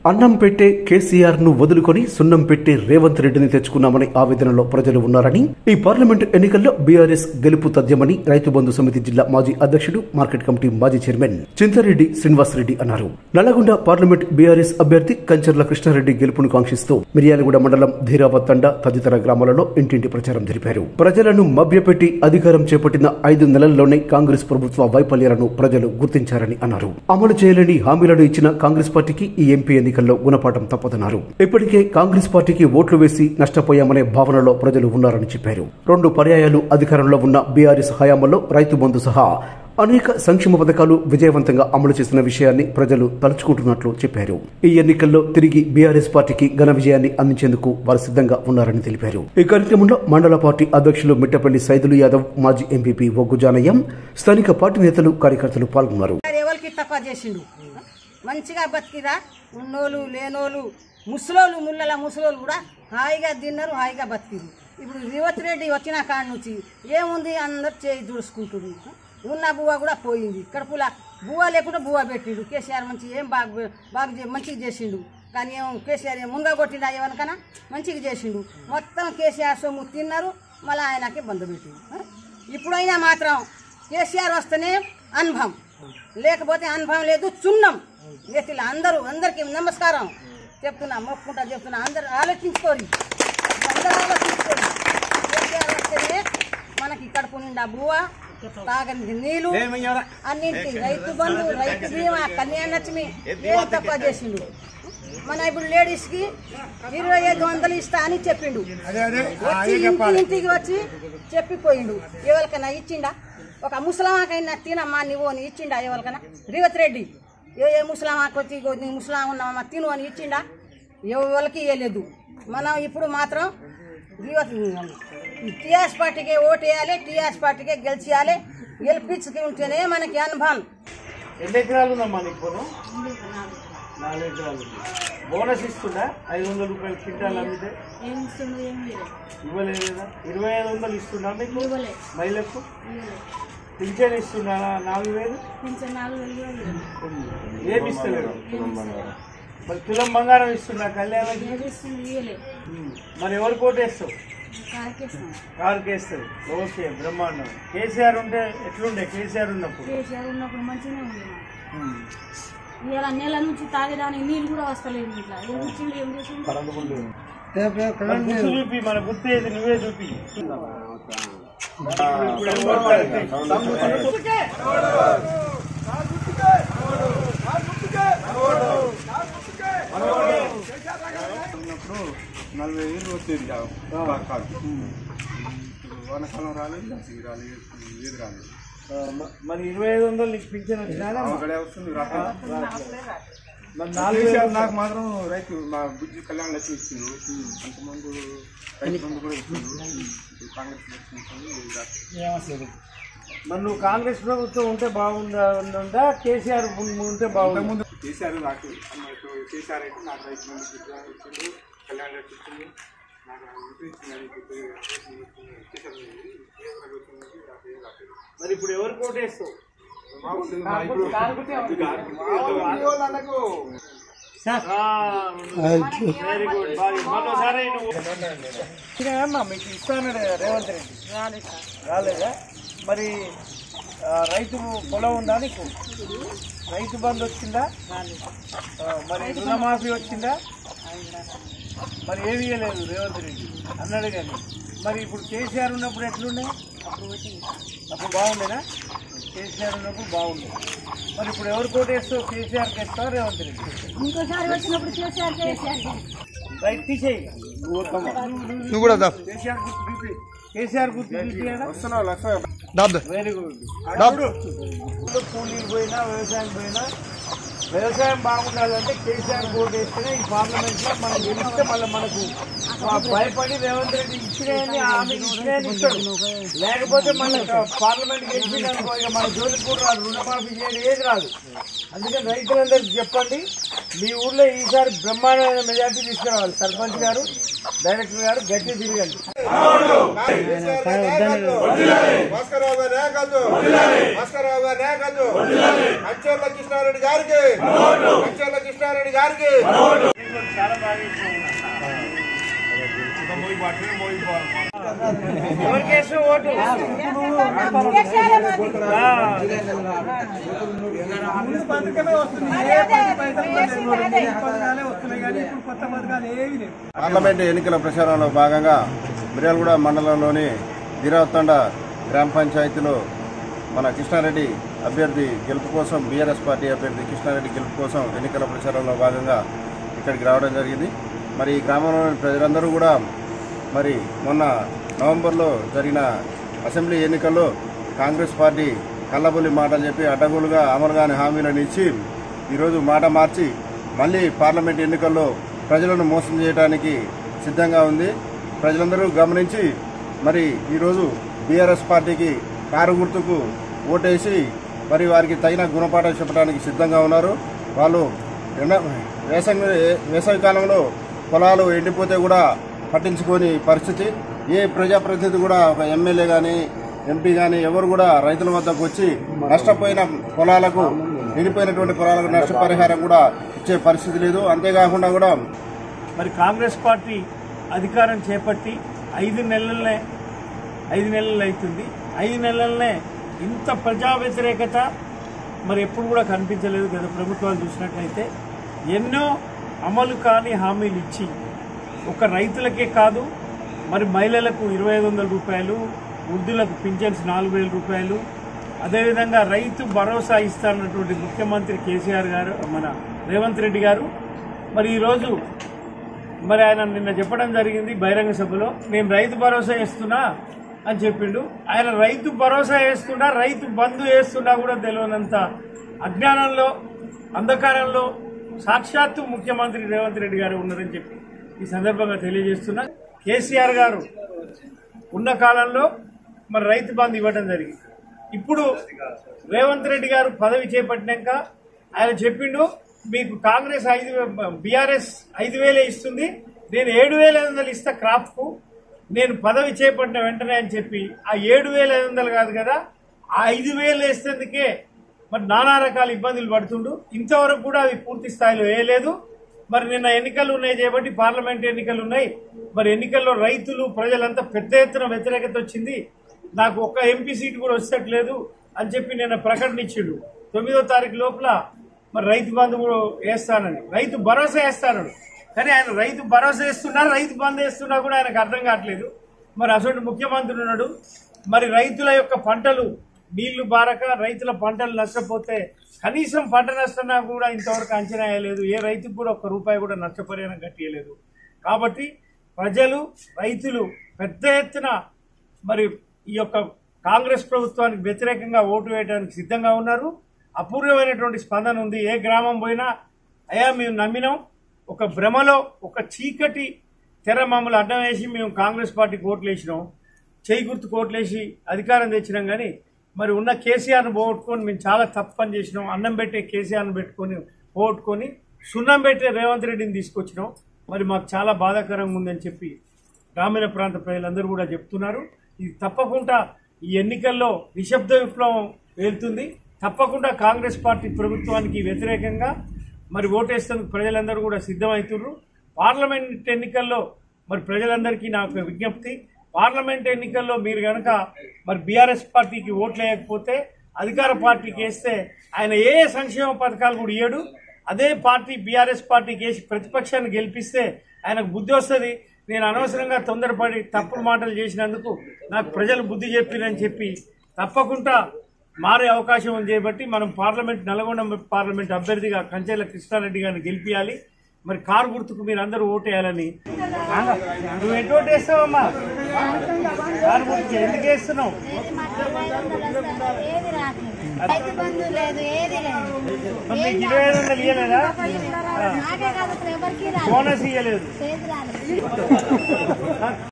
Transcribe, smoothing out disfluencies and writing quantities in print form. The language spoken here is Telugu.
అన్నం పెట్టే కేసీఆర్ ను వదులుకొని సున్నం పెట్టే రేవంత్ రెడ్డిని తెచ్చుకున్నామని ఆవేదనలో ప్రజలు ఉన్నారని, ఈ పార్లమెంటు ఎన్నికల్లో బీఆర్ఎస్ గెలుపు తథ్యమని రైతు బంధు సమితి జిల్లా మాజీ అధ్యక్షుడు, మార్కెట్ కమిటీ మాజీ చైర్మన్ చింతారెడ్డి శ్రీనివాసరెడ్డి అన్నారు. నల్లగొండ పార్లమెంట్ బీఆర్ఎస్ అభ్యర్థి కంచర్ల కృష్ణారెడ్డి గెలుపును కాంక్షిస్తూ మిర్యాలగూడ మండలం ధీరావత్ తండ తదితర గ్రామాలలో ఇంటింటి ప్రచారం జరిపారు. ప్రజలను మభ్యపెట్టి అధికారం చేపట్టిన 5 నెలల్లోనే కాంగ్రెస్ ప్రభుత్వ వైఫల్యాలను ప్రజలు గుర్తించారని అన్నారు. అమలు చేయలేని హామీలను ఇచ్చిన కాంగ్రెస్ పార్టీకి ఈ ఎంపీ ఎన్నికల్లో గుణపాఠం తప్పదన్నారు. ఇప్పటికే కాంగ్రెస్ పార్టీకి ఓట్లు వేసి నష్టపోయామనే భావనలో ప్రజలు ఉన్నారని చెప్పారు. 2 పర్యాయాలు అధికారంలో ఉన్న బీఆర్ఎస్ హయాంలో రైతు బంధు సహా అనేక సంక్షేమ పథకాలు విజయవంతంగా అమలు చేసిన విషయాన్ని ప్రజలు తలుచుకుంటున్నట్లు చెప్పారు. ఈ ఎన్నికల్లో తిరిగి బీఆర్ఎస్ పార్టీకి ఘన విజయాన్ని అందించేందుకు వారు సిద్ధంగా ఉన్నారని తెలిపారు. ఈ కార్యక్రమంలో మండల పార్టీ అధ్యక్షులు మిట్టపల్లి సైదులు యాదవ్, మాజీ ఎంపీపీ ఒగ్గు జానయ్యం, స్థానిక పార్టీ నేతలు, కార్యకర్తలు పాల్గొన్నారు. మంచిగా బతికిరా, ఉన్నోళ్ళు లేనోళ్ళు, ముసలోళ్ళు ముసలోళ్ళు కూడా హాయిగా తిన్నారు, హాయిగా బతికిరు. ఇప్పుడు రేవంత్ రెడ్డి వచ్చిన కాడి నుంచి ఏముంది, అందరు చేయి దూసుకుంటుంది. ఉన్న బువ్వ కూడా పోయింది. కడుపులా బువ్వ లేకుండా బువ్వ పెట్టిండు. కేసీఆర్ మంచి ఏం మంచిగా చేసిండు. కానీ ఏం కేసీఆర్ ముందుగా కొట్టిండు, ఎవరికైనా మంచిగా చేసిండు. మొత్తం కేసీఆర్ సొమ్ము తిన్నారు, మళ్ళీ ఆయనకి బంధు పెట్టిండు. ఇప్పుడైనా మాత్రం కేసీఆర్ వస్తేనే అనుభవం, లేకపోతే అనుభవం లేదు. చున్నం ఎత్తిలా అందరికీ నమస్కారం చెప్తున్నా, మొక్కుకుంటా చెప్తున్నా. అందరు ఆలోచించుకోరు, కేసీఆర్ వస్తేనే మనకి కడుపు నిండా బువ్వ, తాగనికి నీళ్లు, అన్నింటి రైతు బంధు, రైతు బీమా, కళ్యాణలక్ష్మి ఏం తక్కువ చేసిండు. మన ఇప్పుడు లేడీస్ కి 2500 ఇస్తా అని చెప్పిండు. ఇంటికి వచ్చి చెప్పిపోయిండు. ఎవరికైనా ఇచ్చిండా? ఒక ముసలామాకైనా తినమ్మా నువ్వు అని ఇచ్చిండా ఎవరికైనా? రేవంత్ రెడ్డి ఏ ముసలామాకి వచ్చి ముసలాం ఉన్నామా తిను అని ఇచ్చిండా? ఎవరికి ఇవ్వలేదు. మనం ఇప్పుడు మాత్రం టీఆర్ఎస్ పార్టీకే ఓటు వేయాలి, టీఆర్ఎస్ పార్టీకే గెలిచేయాలి. గెలిపించుకుంటేనే మనకి అనుభవం. ఎన్ని ఎకరాలు ఉందమ్మా నీకు? 4 ఎకరాలు. బోనస్ ఇస్తుందా? 500 రూపాయలు క్వింటాల్ అమ్మితే ఇవ్వలేదా? 2500 ఇస్తున్నా మీకు మహిళకు? పింఛన్ ఇస్తున్నా 4000? ఏమి ఇస్తలేదు. మరి తులం బంగారం ఇస్తున్నా కళ్యాణ? మరి ఎవరు కోటేస్తావు? కారుకి వేస్తావు. ఓకే, బ్రహ్మాండం. కేసీఆర్ ఉంటే ఎట్లుండే? కేసీఆర్ ఉన్నప్పుడు మంచిగానే ఉంది. ఇలా నెల నుంచి తాగేదానికి నీళ్ళు కూడా వస్తలేదు. ఇట్లా చూపి, మన గుర్తు ఏది నువ్వే చూపి. ఉన్నప్పుడు 40,000 వచ్చేది వానకాలం రాలేదు, రాలేదు, ఏది రాలేదు. మరి 2500 నీకు పింఛన్ వచ్చినా వస్తుంది. మరి 4,000 నాకు మాత్రం రైతు మా బుజ్జి కళ్యాణ లక్ష్మి ఇస్తుంది. అంతకుముందు రైతు బంధు కూడా ఇస్తుంది. కాంగ్రెస్ మరి నువ్వు కాంగ్రెస్ ప్రభుత్వం ఉంటే బాగుందా, కేసీఆర్ ఉంటే బాగుందా? కేసీఆర్ నాకు కేసీఆర్ అయితే నాకు రైతు బంధు ఇచ్చింది, కళ్యాణ లక్ష్మి ఇచ్చింది, నాకు మరి ఇప్పుడు ఎవరు కోటేస్తావు? Very good. మరోసారి మీకు ఇస్తాను రేవంత్ రెడ్డి రాలేదా? మరి రైతు పొలం ఉందా నీకు? రైతు బంధు వచ్చిందా? మరి రుణమాఫీ వచ్చిందా? మరి ఏమి ఇవ్వలేదు రేవంత్ రెడ్డి అన్నాడు. కానీ మరి ఇప్పుడు కేసీఆర్ ఉన్నప్పుడు ఎట్లుండే? అప్పుడు బాగుండేనా? కేసీఆర్ ఉన్నప్పుడు బాగుండే. మరి ఇప్పుడు ఎవరు కోటేస్తావు? కేసీఆర్కి వేస్తావు, రేవంత్ రెడ్డి? ఇంకోసారి వచ్చినప్పుడు రైట్ తీసేయి. నువ్వు కూడా కేసీఆర్ గుర్తు వెరీ గుడ్. కూలీకి పోయినా వ్యవసాయం పోయినా వ్యవసాయం బాగుండాలంటే కేసీఆర్ ఓటు వేస్తేనే ఈ పార్లమెంట్లో మనం గెలిస్తే మళ్ళీ మనకు భయపడి రేవంత్ రెడ్డి ఇచ్చినాయని ఆమె ఇచ్చినాయని ఇస్తాడు. లేకపోతే మన పార్లమెంట్ గెలిపిందనుకో ఇక మన జోలికి కూడా రాదు, రుణమాఫీ చేయడం ఏది రాదు. అందుకని రైతులందరికీ చెప్పండి, మీ ఊర్లో ఈసారి బ్రహ్మాండమైన మెజార్టీ తీసుకురావాలి. సర్పంచ్ గారు డైరెక్టర్ గారు గట్టి తిరగండి. భాస్కరరావు గారి నాయకత్వం, భాస్కరరావు గారి నాయకత్వం, కంచెల కృష్ణారెడ్డి గారికి, కంచెల కృష్ణారెడ్డి గారికి. చాలా బాగా ఎవరికేసం ఓటు పార్లమెంట్ ఎన్నికల ప్రచారంలో భాగంగా మిర్యాలగూడ మండలంలోని దిరావతండ గ్రామ పంచాయతీలో మన కృష్ణారెడ్డి అభ్యర్థి గెలుపు కోసం, బీఆర్ఎస్ పార్టీ అభ్యర్థి కృష్ణారెడ్డి గెలుపు కోసం ఎన్నికల ప్రచారంలో భాగంగా ఇక్కడికి రావడం జరిగింది. మరి ఈ గ్రామంలోని ప్రజలందరూ కూడా మరి మొన్న నవంబర్లో జరిగిన అసెంబ్లీ ఎన్నికల్లో కాంగ్రెస్ పార్టీ కల్లబొల్లి మాటలు చెప్పి అడ్డగోలుగా అమలు కాని హామీలను ఇచ్చి ఈరోజు మాట మార్చి మళ్ళీ పార్లమెంట్ ఎన్నికల్లో ప్రజలను మోసం చేయడానికి సిద్ధంగా ఉంది. ప్రజలందరూ గమనించి మరి ఈరోజు బీఆర్ఎస్ పార్టీకి కారు గుర్తుకు ఓటేసి మరి వారికి తగిన గుణపాఠం చెప్పడానికి సిద్ధంగా ఉన్నారు. వాళ్ళు వేసవి కాలంలో పొలాలు ఎండిపోతే కూడా పట్టించుకోని పరిస్థితి. ఏ ప్రజాప్రతినిధి కూడా, ఒక ఎమ్మెల్యే కానీ ఎంపీ కానీ ఎవరు కూడా రైతుల వద్దకు వచ్చి నష్టపోయిన పొలాలకు, ఎండిపోయినటువంటి పొలాలకు నష్టపరిహారం కూడా ఇచ్చే పరిస్థితి లేదు. అంతేకాకుండా కూడా మరి కాంగ్రెస్ పార్టీ అధికారం చేపట్టి 5 నెలలు అవుతుంది. 5 నెలలనే ఇంత ప్రజా వ్యతిరేకత మరి ఎప్పుడు కూడా కనిపించలేదు. గత ప్రభుత్వాలు చూసినట్లయితే ఎన్నో అమలు కాని హామీలు ఇచ్చి ఒక రైతులకే కాదు, మరి మహిళలకు 2,500 రూపాయలు, వృద్ధులకు పింఛన్స్ 4,000 రూపాయలు, అదేవిధంగా రైతు భరోసా ఇస్తానన్నటువంటి ముఖ్యమంత్రి కేసీఆర్ గారు, మన రేవంత్ రెడ్డి గారు మరి ఈరోజు మరి ఆయన నిన్న చెప్పడం జరిగింది బహిరంగ సభలో, నేను రైతు భరోసా వేస్తున్నా అని చెప్పిండు. ఆయన రైతు భరోసా వేస్తున్నా, రైతు బంధు వేస్తున్నా కూడా తెలియనంత అజ్ఞానంలో, అంధకారంలో సాక్షాత్తు ముఖ్యమంత్రి రేవంత్ రెడ్డి గారు ఉన్నారని చెప్పి ఈ సందర్భంగా తెలియజేస్తున్నా. కేసీఆర్ గారు ఉన్న కాలంలో మరి రైతు బంధు ఇవ్వడం జరిగింది. ఇప్పుడు రేవంత్ రెడ్డి గారు పదవి చేపట్టినాక ఆయన చెప్పిండు, మీకు కాంగ్రెస్ బీఆర్ఎస్ 5,000 ఇస్తుంది, నేను 7,500 ఇస్తా క్రాప్కు, నేను పదవి చేపట్టిన వెంటనే అని చెప్పి ఆ 7,500 కాదు కదా, ఆ 5,000 వేసేందుకే మరి నానా రకాల ఇబ్బందులు పడుతుండు. ఇంతవరకు కూడా అవి పూర్తి స్థాయిలో వేయలేదు. మరి నిన్న ఎన్నికలు ఉన్నాయి కాబట్టి, పార్లమెంట్ ఎన్నికలు ఉన్నాయి, మరి ఎన్నికల్లో రైతులు ప్రజలంతా పెద్ద ఎత్తున వ్యతిరేకత వచ్చింది. నాకు ఒక్క ఎంపీ సీటు కూడా వచ్చేట్లేదు అని చెప్పి నిన్న ప్రకటన ఇచ్చిండు. 9వ తారీఖు లోపల మరి రైతు బంధు కూడా వేస్తానని, రైతు భరోసా వేస్తానని. కానీ ఆయన రైతు భరోసా వేస్తున్నా, రైతు బంధు వేస్తున్నా కూడా ఆయనకు అర్థం కావట్లేదు. మరి అసలు ముఖ్యమంత్రి ఉన్నాడు. మరి రైతుల యొక్క పంటలు నీళ్లు బారక రైతుల పంటలు నష్టపోతే కనీసం పంట నష్టనా కూడా ఇంతవరకు అంచనా వేయలేదు. ఏ రైతుకు కూడా ₹1 కూడా నష్టపరిహారం కట్టియలేదు. కాబట్టి ప్రజలు, రైతులు పెద్ద ఎత్తున మరి ఈ యొక్క కాంగ్రెస్ ప్రభుత్వానికి వ్యతిరేకంగా ఓటు వేయడానికి సిద్ధంగా ఉన్నారు. అపూర్వమైనటువంటి స్పందన ఉంది. ఏ గ్రామం పోయినా అయ్యా మేము నమ్మినాం, ఒక భ్రమలో ఒక చీకటి తెర మమ్మల్ని అడ్డం వేసి మేము కాంగ్రెస్ పార్టీకి ఓట్లు వేసినాం, చేయి గుర్తుకు ఓట్లేసి అధికారం తెచ్చినాం. కానీ మరి ఉన్న కేసీఆర్ను పోగొట్టుకొని మేము చాలా తప్పు పని చేసినాం. అన్నం పెట్టే కేసీఆర్ను పెట్టుకొని పోగొట్టుకొని సున్నం పెట్టే రేవంత్ రెడ్డిని తీసుకొచ్చినాం. మరి మాకు చాలా బాధాకరంగా ఉందని చెప్పి గ్రామీణ ప్రాంత ప్రజలందరూ కూడా చెప్తున్నారు. ఇది తప్పకుండా ఈ ఎన్నికల్లో నిశ్శబ్ద విప్లవం వెళ్తుంది. తప్పకుండా కాంగ్రెస్ పార్టీ ప్రభుత్వానికి వ్యతిరేకంగా మరి ఓటేసేందుకు ప్రజలందరూ కూడా సిద్ధమవుతున్నారు. పార్లమెంట్ ఎన్నికల్లో మరి ప్రజలందరికీ నాకు విజ్ఞప్తి, పార్లమెంట్ ఎన్నికల్లో మీరు కనుక మరి బీఆర్ఎస్ పార్టీకి ఓట్లు వేయకపోతే, అధికార పార్టీకి వేస్తే ఆయన ఏ సంక్షేమ పథకాలు కూడా ఇయ్యడు. అదే పార్టీ బీఆర్ఎస్ పార్టీకి వేసి ప్రతిపక్షాన్ని గెలిపిస్తే ఆయనకు బుద్ధి వస్తుంది. నేను అనవసరంగా తొందరపడి తప్పుడు మాటలు చేసినందుకు నాకు ప్రజలు బుద్ధి చెప్పిరని చెప్పి తప్పకుండా మారే అవకాశం ఉంది. కాబట్టి మనం నల్గొండ పార్లమెంట్ అభ్యర్థిగా కంచెల కృష్ణారెడ్డి గారిని గెలిపియాలి. మరి కారు గుర్తుకు మీరు అందరూ ఓటేయాలని. నువ్వు ఎటు ఓటేస్తావమ్మా? కారు గుర్తుకు ఎందుకు వేస్తున్నావు? మీకు 2,500 ఇవ్వలేదా? బోనస్ ఇవ్వలేదు.